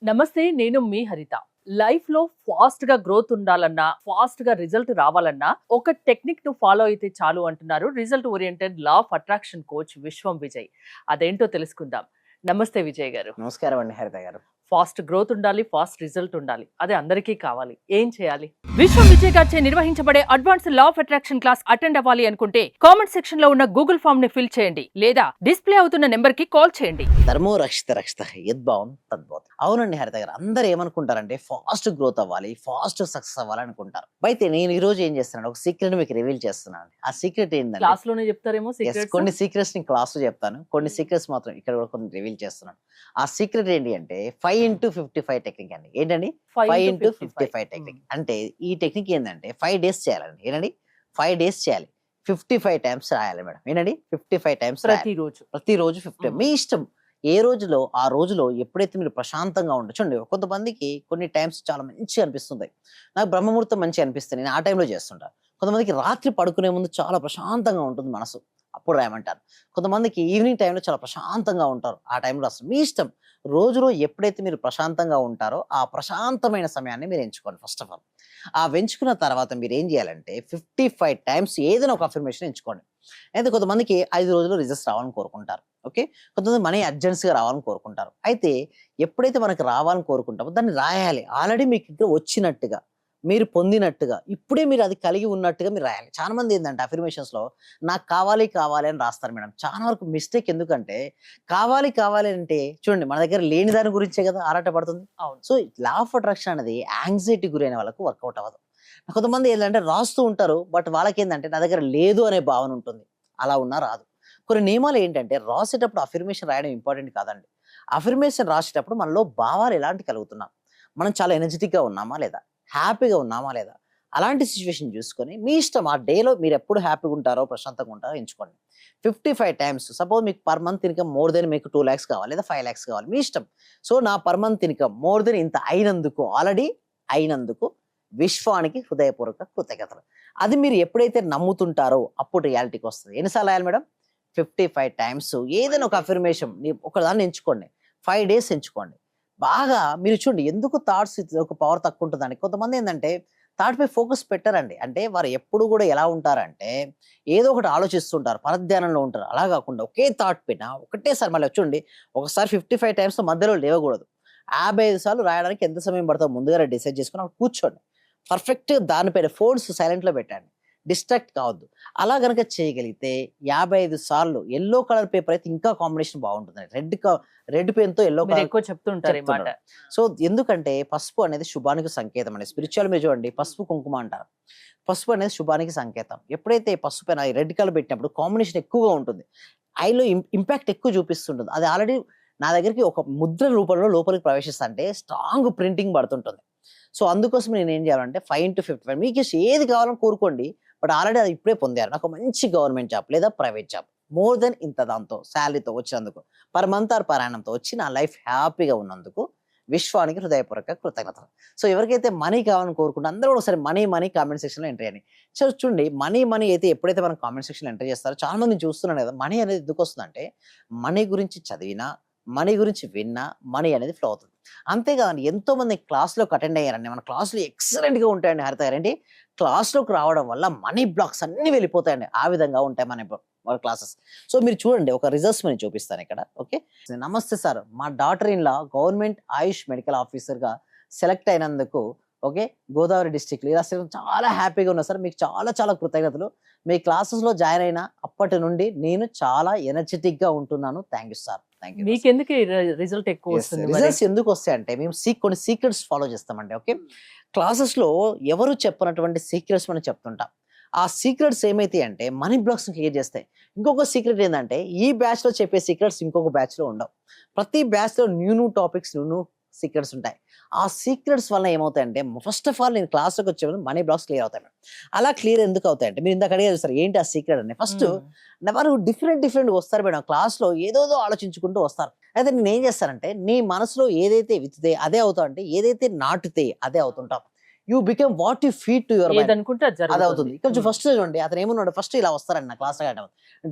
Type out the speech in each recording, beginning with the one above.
నమస్తే, నేను మీ హరిత. లైఫ్ లో ఫాస్ట్ గా గ్రోత్ ఉండాలన్నా, ఫాస్ట్ గా రిజల్ట్ రావాలన్నా ఒక టెక్నిక్ ను ఫాలో అయితే చాలు అంటున్నారు result oriented law of attraction coach విశ్వం విజయ్. అదేంటో తెలుసుకుందాం. నమస్తే విజయ్ గారు. నమస్కారం అండి హరిత గారు. ఫాస్ట్ గ్రోత్ ఉండాలి, ఫాస్ట్ రిజల్ట్ ఉండాలి, అదే అందరికీ కావాలి. ఏం చేయాలి? విశ్వం విజయ్ గారిచే నిర్వహించబడే advance law of attraction class attend అవ్వాలి అనుకుంటే కామెంట్ సెక్షన్ లో ఉన్న గూగుల్ ఫామ్ ని ఫిల్ చేయండి, లేదా డిస్ప్లే అవుతున్న నెంబర్ కి కాల్ చేయండి. ధర్మో రక్షిత రక్షిత యద్భావం తద్భావం. అవునండి హరిత గారు, అందరూ ఏమనుకుంటారంటే ఫాస్ట్ గ్రోత్ అవ్వాలి, ఫాస్ట్ సక్సెస్ అవ్వాలి అనుకుంటారు. అయితే నేను ఈ రోజు ఏం చేస్తున్నాను, ఒక సీక్రెట్ మీకు రివీల్ చేస్తున్నాను. ఆ సీక్రెట్ ఏంటంటే క్లాస్ లోనే చెప్తారేమో సీక్రెట్స్. కొన్ని సీక్రెట్స్ ని క్లాస్ లో చెప్తాను, కొన్ని సీక్రెట్స్ మాత్రం ఇక్కడ కూడా కొన్ని రివీల్ చేస్తున్నాను. ఆ సీక్రెట్ ఏంటి అంటే 5x55 టెక్నిక్ అండి. ఏంటండి? 5x55 టెక్నిక్ అంటే ఈ టెక్నిక్ ఏంటంటే 5 days చేయాలండి. ఏంటండి? 5 days చేయాలి, 55 టైమ్స్ రాయాలి మేడం. ఏంటండి? 55 టైమ్స్ ప్రతిరోజు 50. మీ ఇష్టం, ఏ రోజులో ఆ రోజులో ఎప్పుడైతే మీరు ప్రశాంతంగా ఉండొచ్చండి. కొంతమందికి కొన్ని టైమ్స్ చాలా మంచిగా అనిపిస్తుంది. నాకు బ్రహ్మముహూర్తం మంచిగా అనిపిస్తుంది, నేను ఆ టైంలో చేస్తుంటాను. కొంతమందికి రాత్రి పడుకునే ముందు చాలా ప్రశాంతంగా ఉంటుంది మనసు, అప్పుడు రాయమంటారు. కొంతమందికి ఈవినింగ్ టైంలో చాలా ప్రశాంతంగా ఉంటారు, ఆ టైంలో అసలు మీ ఇష్టం. రోజులో ఎప్పుడైతే మీరు ప్రశాంతంగా ఉంటారో ఆ ప్రశాంతమైన సమయాన్ని మీరు ఎంచుకోండి. ఫస్ట్ ఆఫ్ ఆల్ ఆ ఎంచుకున్న తర్వాత మీరు ఏం చేయాలంటే 55 టైమ్స్ ఏదైనా ఒక అఫర్మేషన్ ఎంచుకోండి. అయితే కొంతమందికి 5 రోజుల్లో రిజల్ట్స్ రావాలని కోరుకుంటారు. ఓకే, కొంతమంది మనీ అర్జెన్సీగా రావాలని కోరుకుంటారు. అయితే ఎప్పుడైతే మనకు రావాలని కోరుకుంటామో దాన్ని రాయాలి. ఆల్రెడీ మీకు ఇక్కడ వచ్చినట్టుగా, మీరు పొందినట్టుగా, ఇప్పుడే మీరు అది కలిగి ఉన్నట్టుగా మీరు రాయాలి. చాలా మంది ఏంటంటే అఫర్మేషన్స్ లో నాకు కావాలి కావాలి అని రాస్తారు మేడం. చాలా వరకు మిస్టేక్. ఎందుకంటే కావాలి కావాలి అంటే చూడండి, మన దగ్గర లేని దాని గురించే కదా ఆరాట పడుతుంది. అవును. సో లా ఆఫ్ అట్రాక్షన్ అనేది యాంగ్జైటీ గురైన వాళ్ళకు వర్కౌట్ అవ్వదు. కొంతమంది ఏంటంటే రాస్తూ ఉంటారు, బట్ వాళ్ళకి ఏంటంటే నా దగ్గర లేదు అనే భావన ఉంటుంది, అలా ఉన్నా రాదు. కొన్ని నియమాలు ఏంటంటే రాసేటప్పుడు అఫర్మేషన్ రాయడం ఇంపార్టెంట్ కాదండి. అఫర్మేషన్ రాసేటప్పుడు మనలో భావాలు ఎలాంటి కలుగుతున్నాం, మనం చాలా ఎనర్జెటిక్ గా ఉన్నామా లేదా, హ్యాపీగా ఉన్నామా లేదా, అలాంటి సిచ్యువేషన్ చూసుకొని మీ ఇష్టం. ఆ డేలో మీరు ఎప్పుడు హ్యాపీగా ఉంటారో ప్రశాంతంగా ఉంటారో ఎంచుకోండి. 55 టైమ్స్. సపోజ్ మీకు per month income more than మీకు 2 lakhs కావాలి, లేదా 5 lakhs కావాలి, మీ ఇష్టం. సో నా per month income more than ఇంత అయినందుకు, ఆల్రెడీ అయినందుకు విశ్వానికి హృదయపూర్వక కృతజ్ఞతలు. అది మీరు ఎప్పుడైతే నమ్ముతుంటారో అప్పుడు రియాలిటీకి వస్తుంది. ఎన్నిసార్లు రాయాలి మేడం? 55 టైమ్స్ ఏదైనా ఒక అఫర్మేషన్ ఒకదాన్ని ఎంచుకోండి. 5 days ఎంచుకోండి. బాగా మీరు చూడండి, ఎందుకు థాట్స్ ఒక పవర్ తక్కువ ఉంటుందండి. కొంతమంది ఏంటంటే థాట్ పై ఫోకస్ పెట్టారండి. అంటే వారు ఎప్పుడు కూడా ఎలా ఉంటారంటే ఏదో ఒకటి ఆలోచిస్తుంటారు, పరధ్యానంలో ఉంటారు. అలా కాకుండా ఒకే థాట్ పైన ఒకటేసారి మళ్ళీ చూడండి, ఒకసారి 55 టైమ్స్ మధ్యలో లేవకూడదు. 55 సార్లు రాయడానికి ఎంత సమయం పడుతుందో ముందుగా డిసైడ్ చేసుకుని అక్కడ కూర్చోండి. పర్ఫెక్ట్ దానిపైన ఫోన్స్ సైలెంట్ లో పెట్టండి, డిస్ట్రాక్ట్ కావద్దు. అలా గనక చేయగలిగితే 55 సార్లు ఎల్లో కలర్ పేపర్ అయితే ఇంకా కాంబినేషన్ బాగుంటుంది. రెడ్ పెన్ తో ఎల్లో కలర్ ఎక్కువ చెప్తుంటారు ఈ మాట. సో ఎందుకంటే పసుపు అనేది శుభానికి సంకేతం అండి. స్పిరిచువల్ మీద చూడండి, పసుపు కుంకుమ అంటారు. పసుపు అనేది శుభానికి సంకేతం. ఎప్పుడైతే పసుపు పైన రెడ్ కలర్ పెట్టినప్పుడు కాంబినేషన్ ఎక్కువగా ఉంటుంది, ఐలో ఇంపాక్ట్ ఎక్కువ చూపిస్తుంటుంది. అది ఆల్రెడీ నా దగ్గరికి ఒక ముద్ర రూపంలో లోపలికి ప్రవేశిస్తా అంటే స్ట్రాంగ్ ప్రింటింగ్ పడుతుంటుంది. సో అందుకోసం నేను ఏం చేయాలంటే 5x55 మీకు ఏది కావాలని కోరుకోండి. బట్ ఆల్రెడీ అది ఇప్పుడే పొందారు, నాకు మంచి గవర్నమెంట్ జాబ్ లేదా ప్రైవేట్ జాబ్ మోర్ దెన్ ఇంత దాంతో శాలరీతో వచ్చినందుకు, పర్ మంత్ ఆర్ పర్ యానంతో వచ్చి నా లైఫ్ హ్యాపీగా ఉన్నందుకు విశ్వానికి హృదయపూర్వక కృతజ్ఞతలు. సో ఎవరికైతే మనీ కావాలని కోరుకుంటే అందరూ కూడా ఒకసారి మనీ కామెంట్ సెక్షన్ లో ఎంటర్ చేయండి. సో చూడండి, మనీ అయితే ఎప్పుడైతే మనం కామెంట్ సెక్షన్ లో ఎంటర్ చేస్తారో చాలా మంది చూస్తున్నాను కదా, మనీ అనేది ఎందుకు వస్తుందంటే మనీ గురించి చదివినా, మనీ గురించి విన్నా మనీ అనేది ఫ్లో అవుతుంది. అంతేకాదండి, ఎంతో మంది క్లాస్లోకి అటెండ్ అయ్యారండి. మన క్లాసులు ఎక్సలెంట్గా ఉంటాయండి హరిత గారు. ఏంటి, క్లాస్లోకి రావడం వల్ల మనీ బ్లాక్స్ అన్ని వెళ్ళిపోతాయండి. ఆ విధంగా ఉంటాయి మన క్లాసెస్. సో మీరు చూడండి, ఒక రిజల్ట్స్ నేను చూపిస్తాను ఇక్కడ. ఓకే, నమస్తే సార్, మా daughter in law government Ayush medical ఆఫీసర్గా సెలెక్ట్ అయినందుకు ఓకే గోదావరి డిస్టిక్ ఇలా చాలా హ్యాపీగా ఉన్నా సార్, మీకు చాలా చాలా కృతజ్ఞతలు. మీ క్లాసెస్లో జాయిన్ అయిన అప్పటి నుండి నేను చాలా ఎనర్జెటిక్ గా ఉంటున్నాను. Thank you sir. మీకు ఎందుకు రిజల్ట్ ఎక్కువ వస్తుంది? రిజల్ట్స్ ఎందుకు వస్తాయంటే మేము కొన్ని సీక్రెట్స్ ఫాలో చేస్తామండి. ఓకే, క్లాసెస్ లో ఎవరు చెప్పనటువంటి సీక్రెట్స్ మనం చెప్తుంటాం. ఆ సీక్రెట్స్ ఏమైతే అంటే మనీ బ్లాక్స్ క్లియర్ చేస్తాయి. ఇంకొక సీక్రెట్ ఏంటంటే ఈ బ్యాచ్ లో చెప్పే సీక్రెట్స్ ఇంకొక బ్యాచ్ లో ఉండవు. ప్రతి బ్యాచ్ లో న్యూ టాపిక్స్, న్యూ సీక్రెట్స్ ఉంటాయి. ఆ సీక్రెట్స్ వల్ల ఏమవుతాయంటే ఫస్ట్ ఆఫ్ ఆల్ నేను క్లాస్లోకి వచ్చే మనీ బ్లాక్స్ క్లియర్ అవుతాయి. అలా క్లియర్ ఎందుకు అవుతాయంటే మీరు ఇందాక అడిగారు సార్ ఏంటి ఆ సీక్రెట్ అని. ఫస్ట్ వారు డిఫరెంట్ వస్తారు మేడం, క్లాస్లో ఏదోదో ఆలోచించుకుంటూ వస్తారు. అయితే నేను ఏం చేస్తానంటే నీ మనసులో ఏదైతే విత్తే అదే అవుతావు, అంటే ఏదైతే నాటుతే అదే అవుతుంటాం. You become what you feed to your mind, అది అవుతుంది. ఇక్కడ ఫస్ట్ చూడండి, అతను ఏమన్నాడు, ఫస్ట్ ఇలా వస్తారండి నా class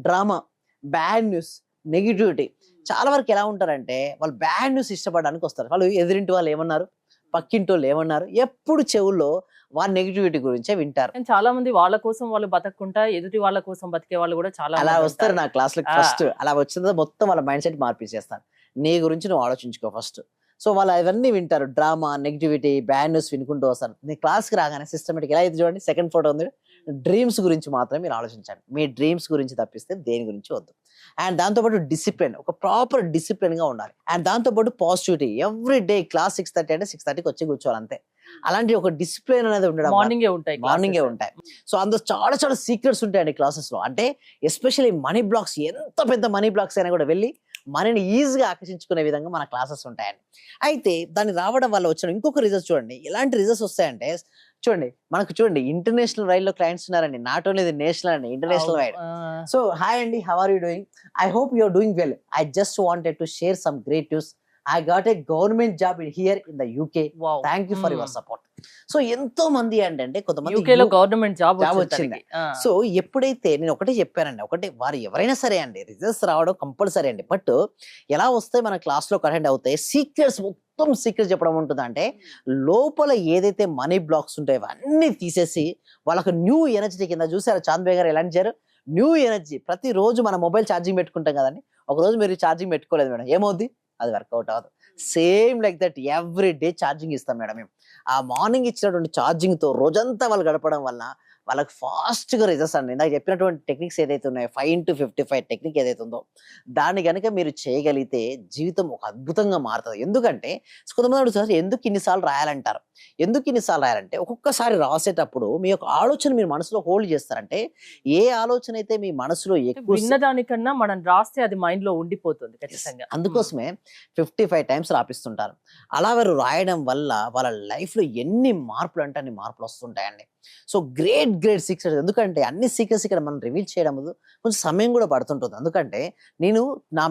drama, bad news, negativity. చాలా వరకు ఎలా ఉంటారంటే వాళ్ళు బ్యాడ్ న్యూస్ ఇష్టపడడానికి వస్తారు. వాళ్ళు ఎదురింటి వాళ్ళు ఏమన్నారు, పక్కింటి వాళ్ళు ఏమన్నారు, ఎప్పుడు చెవుల్లో వాళ్ళ నెగిటివిటీ గురించే వింటారు. కానీ చాలా మంది వాళ్ళ కోసం వాళ్ళు బతకకుండా ఎదుటి వాళ్ళ కోసం బతికే వాళ్ళు కూడా చాలా అలా మంది వస్తారు ఉంటారు. నా క్లాస్‌లోకి ఆ! ఫస్ట్. అలా వచ్చిన తర్వాత మొత్తం వాళ్ళ మైండ్ సెట్ మార్పిచ్చేస్తాను. నీ గురించి నువ్వు ఆలోచించుకో ఫస్ట్. సో వాళ్ళు అవన్నీ వింటారు. డ్రామా, నెగటివిటీ, బ్యాడ్ న్యూస్ వినుకుంటూ వస్తారు. నేను క్లాస్‌కి రాగానే సిస్టమేటిక్ ఎలా అయితే చూడండి సెకండ్ ఫోటో ఉంది. డ్రీమ్స్ గురించి మాత్రమే మీరు ఆలోచించండి. మీ డ్రీమ్స్ గురించి తప్పిస్తే దేని గురించి వద్దు. అండ్ దాంతో పాటు డిసిప్లిన్, ఒక ప్రాపర్ డిసిప్లిన్‌గా ఉండాలి. అండ్ దాంతో పాటు పాజిటివిటీ. ఎవ్రీ డే క్లాస్ 6:30 అంటే 6:30కి వచ్చి కూర్చోవాలి అంతే. అలాంటి ఒక డిసిప్లిన్ అనేది ఉండడం వల్ల మార్నింగే ఉంటాయి మార్నింగే classes. ఉంటాయి. సో అందులో చాలా చాలా సీక్రెట్స్ ఉంటాయండి క్లాసెస్‌లో. అంటే ఎస్పెషల్లీ మనీ బ్లాక్స్, ఎంత పెద్ద మనీ బ్లాక్స్ అయినా కూడా వెళ్ళి మనీని ఈజీగా ఆకర్షించుకునే విధంగా మన క్లాసెస్ ఉంటాయండి. అయితే దాన్ని రావడం వల్ల వచ్చిన ఇంకొక రిజల్ట్స్ చూడండి. ఎలాంటి రిజల్ట్స్ వస్తాయంటే చూడండి, మనకు చూడండి ఇంటర్నేషనల్ రైడ్‌లో క్లయింట్స్ ఉన్నారండి. నాట్ ఓన్లీ ది నేషనల్ అండి, ఇంటర్నేషనల్ అవును. వైడ్. సో హాయ్ అండి, how are you doing? I hope you are doing well. I just wanted to share some great news. I got a government job here in the UK. Wow. Thank you for your support. So ఎంతో మంది ఏంటంటే కొంతమంది UK లో government job job వచ్చింది. వచ్చింది. So ఎప్పుడైతే నేను ఒకటే చెప్పానండి, ఒకటే వారు ఎవరైనా సరే అండి రిజల్ట్స్ రావడం కంపల్సరీ అండి. బట్ ఎలా వస్తే మన క్లాస్‌లో అటెండ్ అవుతాయి, సీక్రెట్స్ మొత్తం సీక్రెట్స్ చెప్పడం ఉంటుందంటే లోపల ఏదైతే మనీ బ్లాక్స్ ఉంటాయో అవన్నీ తీసేసి వాళ్ళకి న్యూ ఎనర్జీ కింద చూసారు చాంద్ బే గారు ఎలా ఇచ్చారు, న్యూ ఎనర్జీ. ప్రతిరోజు మన మొబైల్ ఛార్జింగ్ పెట్టుకుంటాం కదండి, ఒక రోజు మీరు ఛార్జింగ్ పెట్టుకోలేదు మేడం, ఏమవుద్ది? అది వర్కౌట్ అవ్వదు. Same like that every day charging ఇస్తాం మేడం మేము. ఆ మార్నింగ్ ఇచ్చినటువంటి ఛార్జింగ్‌తో రోజంతా వాళ్ళు గడపడం వల్ల వాళ్ళకి ఫాస్ట్‌గా రిజల్ట్స్ అండి. ఇందాక చెప్పినటువంటి టెక్నిక్స్ ఏదైతే ఉన్నాయో 5-55 టెక్నిక్ ఏదైతే ఉందో దాన్ని గనుక మీరు చేయగలిగితే జీవితం ఒక అద్భుతంగా మారుతది. ఎందుకంటే కొంతమంది అడుగుతారు ఎందుకు ఇన్ని సార్లు రాయాలంటారు. ఎందుకు ఇన్ని సార్లు రాయాలంటే ఒక్కొక్కసారి రాసేటప్పుడు మీ యొక్క ఆలోచన మీరు మనసులో హోల్డ్ చేస్తారంటే ఏ ఆలోచన అయితే మీ మనసులో ఎక్కువ విన్నదానికన్నా మనం రాస్తే అది మైండ్ లో ఉండిపోతుంది ఖచ్చితంగా. అందుకోసమే 55 టైమ్స్ రాపిస్తుంటారు. అలా వారు రాయడం వల్ల వాళ్ళ లైఫ్‌లో ఎన్ని మార్పులు అంటే అన్ని మార్పులు వస్తుంటాయండి. So great secrets. ఎందుకంటే అన్ని సీక్రెట్స్ ఇక్కడ మనం రివీల్ చేయడం కొంచెం సమయం కూడా పడుతుంటుంది. ఎందుకంటే నేను నా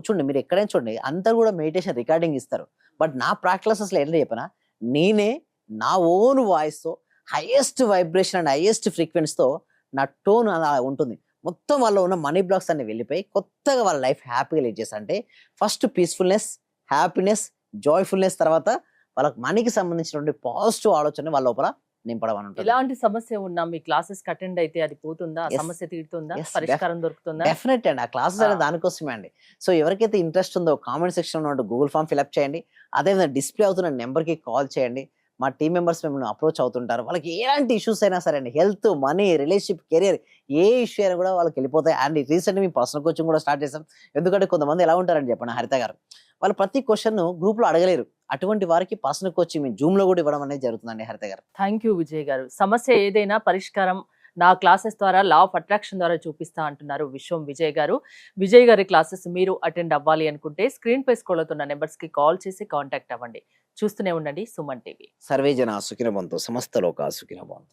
చూడండి, మీరు ఎక్కడైనా చూడండి అంతా కూడా మెడిటేషన్ రికార్డింగ్ ఇస్తారు. బట్ నా ప్రాక్టీసెస్‌లో ఏంటో చెప్పనా, నేనే నా ఓన్ వాయిస్‌తో హైయెస్ట్ వైబ్రేషన్ అండ్ హైయెస్ట్ ఫ్రీక్వెన్సీతో నా టోన్ అలా ఉంటుంది. మొత్తం వాళ్ళలో ఉన్న మనీ బ్లాక్స్ అన్ని వెళ్ళిపోయి కొత్తగా వాళ్ళ లైఫ్ హ్యాపీగా లీడ్ చేస్తారు. అంటే ఫస్ట్ పీస్‌ఫుల్‌నెస్, హ్యాపీనెస్, జాయ్‌ఫుల్‌నెస్, తర్వాత వాళ్ళకి మనీకి సంబంధించినటువంటి పాజిటివ్ ఆలోచన వాళ్ళ లోపల నింపడం అని ఉంటుంది. ఎలాంటి సమస్య ఉన్నా మీ క్లాసెస్ అటెండ్ అయితే అది పోతుందా? ఆ Yes. సమస్య తీరుతుందా? Yes, పరిష్కారం దొరుకుతుందా? డెఫినెట్ అండి. ఆ క్లాసెస్ అనేది దానికోసమే అండి. సో ఎవరికైతే ఇంట్రెస్ట్ ఉందో కామెంట్ సెక్షన్‌లో ఉన్న గూగుల్ ఫామ్ ఫిల్అప్ చేయండి. అదేవిధంగా డిస్‌ప్లే అవుతున్న నెంబర్‌కి కాల్ చేయండి. మా టీమ్ మెంబర్స్ మిమ్మల్ని అప్రోచ్ అవుతుంటారు. వాళ్ళకి ఎలాంటి ఇష్యూస్ అయినా సరే అండి, హెల్త్, మనీ, రిలేషన్‌షిప్, కెరియర్ ఏ ఇష్యూ అయినా కూడా వాళ్ళకి వెళ్ళిపోతాయి. అండ్ రీసెంట్‌గా మేము పర్సనల్ కోచింగ్ కూడా స్టార్ట్ చేసాం. ఎందుకంటే కొంతమంది ఎలా ఉంటారని చెప్పండి హరిత గారు, వాళ్ళు ప్రతి క్వెషన్ గ్రూప్‌లో అడగలేరు. అటువంటి వారికి పర్సనల్ కోచింగ్ మేము జూమ్‌లో కూడా ఇవ్వడం అనేది జరుగుతుందండి హరిత గారు. థ్యాంక్ యూ విజయ్ గారు. సమస్య ఏదైనా పరిష్కారం నా క్లాసెస్ ద్వారా లా ఆఫ్ అట్రాక్షన్ ద్వారా చూపిస్తా అంటున్నారు విశ్వం విజయ్ గారు. విజయ్ గారి క్లాసెస్ మీరు అటెండ్ అవ్వాలి అనుకుంటే స్క్రీన్ పై స్క్రోల్ అవుతున్న నెంబర్స్ కి కాల్ చేసి కాంటాక్ట్ అవ్వండి. చూస్తూనే ఉండండి సుమన్ టీవీ. సర్వే జన సుఖినో భవంతు, సమస్త లోకా సుఖినో భవంతు.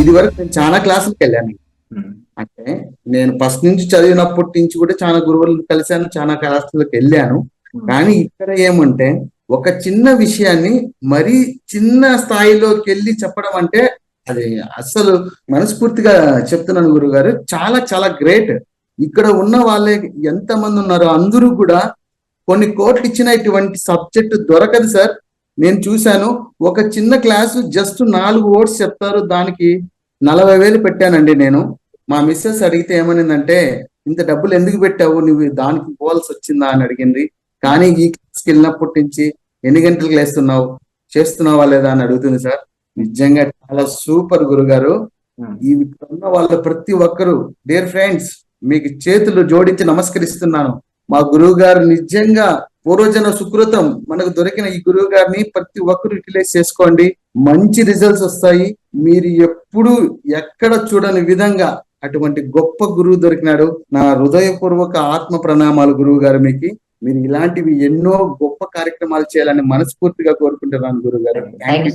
ఇది వరకు నేను చాలా క్లాసులకు వెళ్ళాను. అంటే నేను ఫస్ట్ నుంచి చదివినప్పటి నుంచి కూడా చాలా గురువులను కలిశాను, చాలా క్లాసులకు వెళ్ళాను. కానీ ఇక్కడ ఏమంటే ఒక చిన్న విషయాన్ని మరీ చిన్న స్థాయిలోకి వెళ్ళి చెప్పడం అంటే అది అస్సలు మనస్ఫూర్తిగా చెప్తున్నాను గురుగారు, చాలా చాలా గ్రేట్. ఇక్కడ ఉన్న వాళ్ళే ఎంతమంది ఉన్నారో అందరూ కూడా కొన్ని కోట్లు ఇచ్చిన ఇటువంటి సబ్జెక్ట్ దొరకదు సార్. నేను చూశాను, ఒక చిన్న క్లాసు జస్ట్ 4 వర్డ్స్ చెప్తారు, దానికి 40,000 పెట్టానండి నేను. మా మిస్సెస్ అడిగితే ఏమనిందంటే, ఇంత డబ్బులు ఎందుకు పెట్టావు, నువ్వు దానికి పోవాల్సి వచ్చిందా అని అడిగింది. కానీ ఈ క్లాస్కి వెళ్ళినప్పటి నుంచి ఎన్ని గంటలకు లేస్తున్నావు, చేస్తున్నావా లేదా అని అడుగుతుంది సార్. నిజంగా చాలా సూపర్ గురుగారు. ఈ ఉన్న వాళ్ళ ప్రతి ఒక్కరు డియర్ ఫ్రెండ్స్ మీకు చేతులు జోడించి నమస్కరిస్తున్నాను. మా గురువు గారు నిజంగా పూర్వజన సుకృతం మనకు దొరికిన ఈ గురువు గారిని ప్రతి ఒక్కరు యూటిలైజ్ చేసుకోండి, మంచి రిజల్ట్స్ వస్తాయి. మీరు ఎప్పుడు ఎక్కడ చూడని విధంగా అటువంటి గొప్ప గురువు దొరికినాడు. నా హృదయపూర్వక ఆత్మ ప్రణామాలు గురువు గారు మీకు. మీరు ఇలాంటివి ఎన్నో గొప్ప కార్యక్రమాలు చేయాలని మనస్ఫూర్తిగా కోరుకుంటున్నాను గురువు గారు. Thank you.